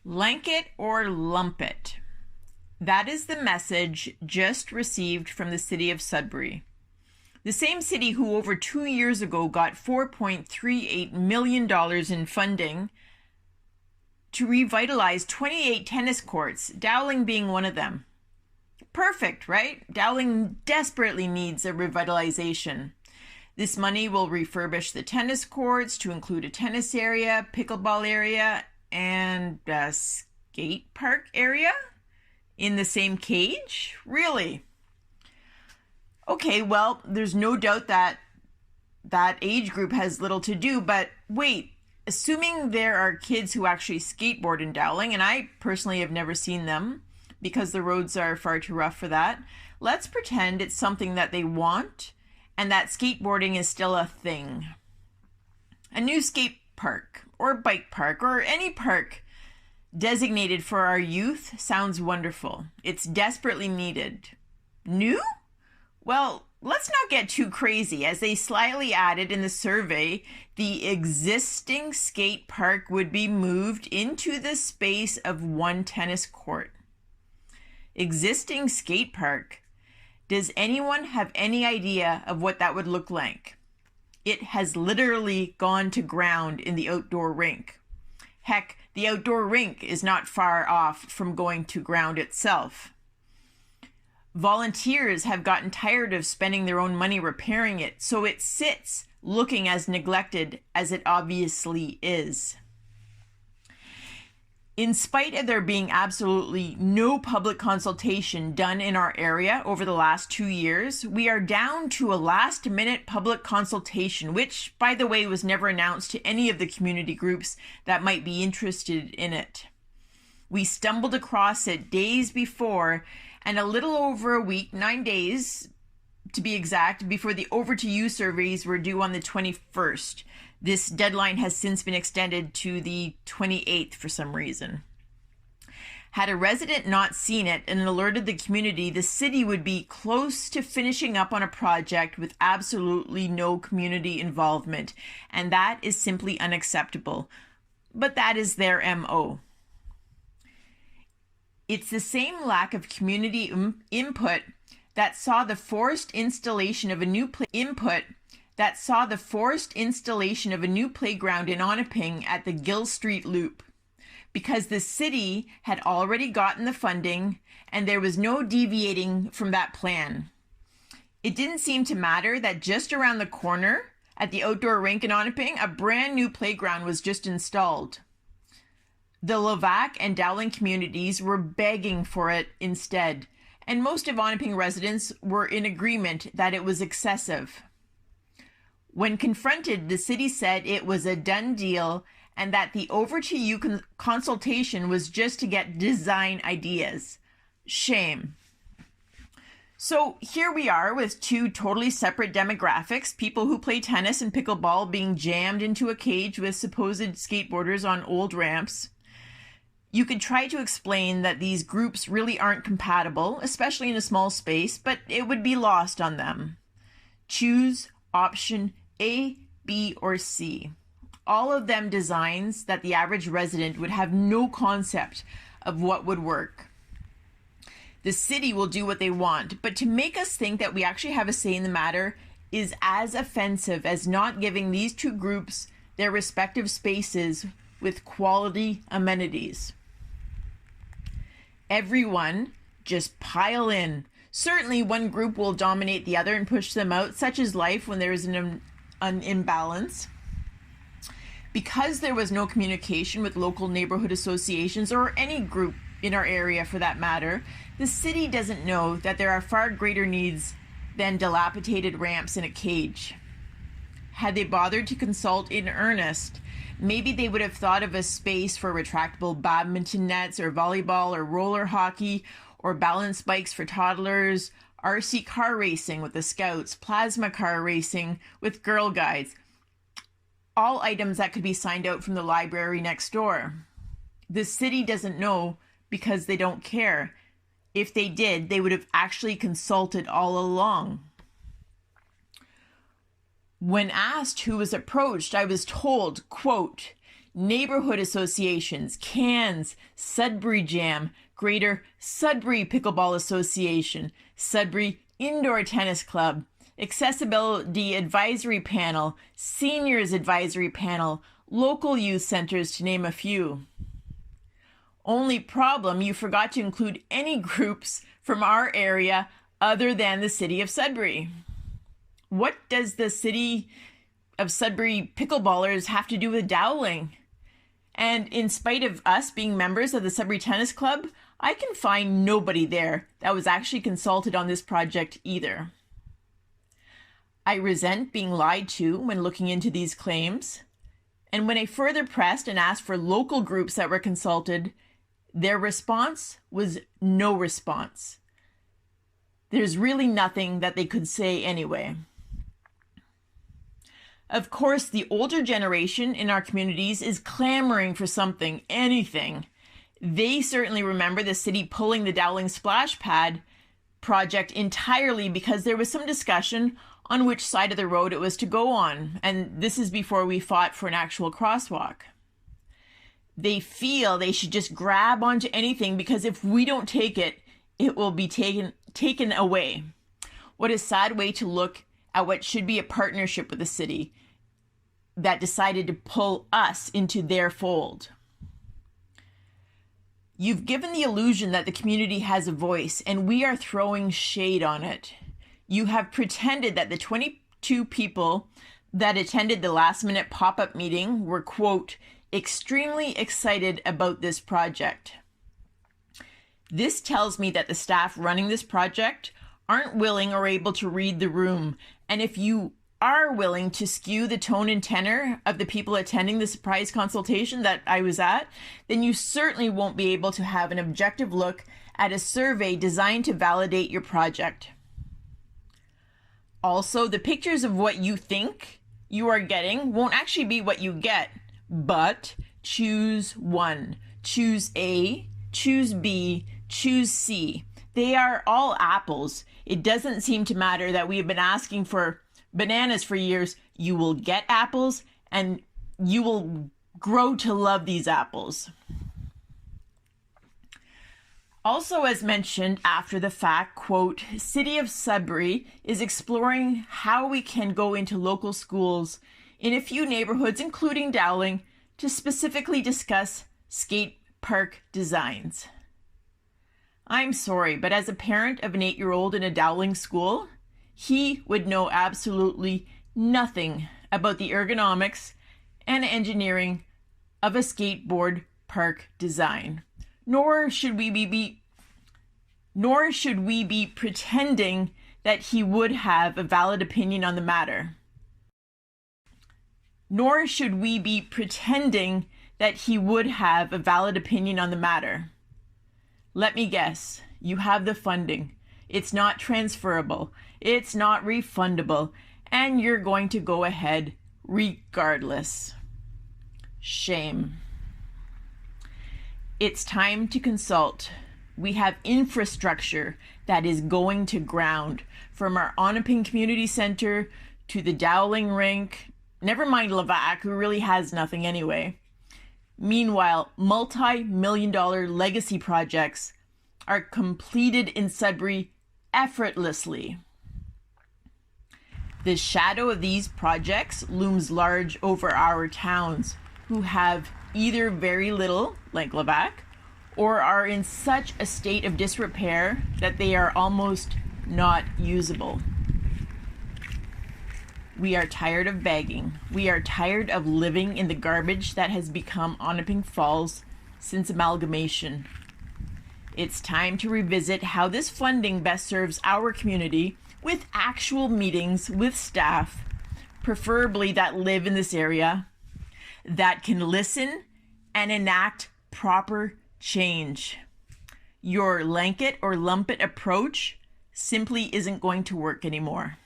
Lank it or lump it. That is the message just received from the City of Sudbury. The same city who over 2 years ago got $4.38 million in funding to revitalize 28 tennis courts, Dowling being one of them. Perfect, right? Dowling desperately needs a revitalization. This money will refurbish the tennis courts to include a tennis area, pickleball area, and a skate park area in the same cage? Really? Okay, well, there's no doubt that that age group has little to do, but wait, assuming there are kids who actually skateboard in Dowling, and I personally have never seen them because the roads are far too rough for that, let's pretend it's something that they want and that skateboarding is still a thing. A new skate park or bike park or any park designated for our youth sounds wonderful. It's desperately needed. New? Well, let's not get too crazy. As they slyly added in the survey, the existing skate park would be moved into the space of one tennis court. Existing skate park. Does anyone have any idea of what that would look like? It has literally gone to ground in the outdoor rink. Heck, the outdoor rink is not far off from going to ground itself. Volunteers have gotten tired of spending their own money repairing it, so it sits looking as neglected as it obviously is. In spite of there being absolutely no public consultation done in our area over the last 2 years, we are down to a last-minute public consultation, which, by the way, was never announced to any of the community groups that might be interested in it. We stumbled across it days before, and a little over a week, 9 days to be exact, before the Over to You surveys were due on the 21st. This deadline has since been extended to the 28th for some reason. Had a resident not seen it and alerted the community, the city would be close to finishing up on a project with absolutely no community involvement, and that is simply unacceptable. But that is their MO. It's the same lack of community input that saw the forced installation of a new playground in Onaping at the Gill Street Loop, because the city had already gotten the funding and there was no deviating from that plan. It didn't seem to matter that just around the corner at the outdoor rink in Onaping, a brand new playground was just installed. The Levack and Dowling communities were begging for it instead, and most of Onaping residents were in agreement that it was excessive. When confronted, the city said it was a done deal and that the Over to You consultation was just to get design ideas. Shame. So here we are with two totally separate demographics, people who play tennis and pickleball being jammed into a cage with supposed skateboarders on old ramps. You could try to explain that these groups really aren't compatible, especially in a small space, but it would be lost on them. Choose option A, B, or C. All of them designs that the average resident would have no concept of what would work. The city will do what they want, but to make us think that we actually have a say in the matter is as offensive as not giving these two groups their respective spaces with quality amenities. Everyone just pile in. Certainly one group will dominate the other and push them out, such is life when there is an imbalance. Because there was no communication with local neighborhood associations or any group in our area for that matter, the city doesn't know that there are far greater needs than dilapidated ramps in a cage. Had they bothered to consult in earnest, maybe they would have thought of a space for retractable badminton nets or volleyball or roller hockey or balance bikes for toddlers, RC car racing with the Scouts, plasma car racing with Girl Guides, all items that could be signed out from the library next door. The city doesn't know because they don't care. If they did, they would have actually consulted all along. When asked who was approached, I was told, quote, neighborhood associations, CANS, Sudbury Jam, Greater Sudbury Pickleball Association, Sudbury Indoor Tennis Club, Accessibility Advisory Panel, Seniors Advisory Panel, local youth centers, to name a few. Only problem, you forgot to include any groups from our area other than the City of Sudbury. What does the City of Sudbury pickleballers have to do with Dowling? And in spite of us being members of the Sudbury Tennis Club, I can find nobody there that was actually consulted on this project either. I resent being lied to when looking into these claims. And when I further pressed and asked for local groups that were consulted, their response was no response. There's really nothing that they could say anyway. Of course, the older generation in our communities is clamoring for something, anything. They certainly remember the city pulling the Dowling Splash Pad project entirely because there was some discussion on which side of the road it was to go on. And this is before we fought for an actual crosswalk. They feel they should just grab onto anything because if we don't take it, it will be taken away. What a sad way to look at what should be a partnership with the city that decided to pull us into their fold. You've given the illusion that the community has a voice, and we are throwing shade on it. You have pretended that the 22 people that attended the last-minute pop-up meeting were, quote, extremely excited about this project. This tells me that the staff running this project aren't willing or able to read the room. And if you are willing to skew the tone and tenor of the people attending the surprise consultation that I was at, then you certainly won't be able to have an objective look at a survey designed to validate your project. Also, the pictures of what you think you are getting won't actually be what you get, but choose one. Choose A, choose B, choose C. They are all apples. It doesn't seem to matter that we have been asking for bananas for years. You will get apples and you will grow to love these apples. Also, as mentioned after the fact, quote, City of Sudbury is exploring how we can go into local schools in a few neighborhoods, including Dowling, to specifically discuss skate park designs. I'm sorry, but as a parent of an 8-year-old in a Dowling school, he would know absolutely nothing about the ergonomics and engineering of a skateboard park design. Nor should we be pretending that he would have a valid opinion on the matter. Nor should we be pretending that he would have a valid opinion on the matter. Let me guess, you have the funding. It's not transferable. It's not refundable. And you're going to go ahead regardless. Shame. It's time to consult. We have infrastructure that is going to ground, from our Onaping Community Center to the Dowling Rink. Never mind Levac, who really has nothing anyway. Meanwhile, multi-million-dollar legacy projects are completed in Sudbury effortlessly. The shadow of these projects looms large over our towns, who have either very little, like Levac, or are in such a state of disrepair that they are almost not usable. We are tired of begging. We are tired of living in the garbage that has become Onaping Falls since amalgamation. It's time to revisit how this funding best serves our community with actual meetings with staff, preferably that live in this area, that can listen and enact proper change. Your blanket or lump it approach simply isn't going to work anymore.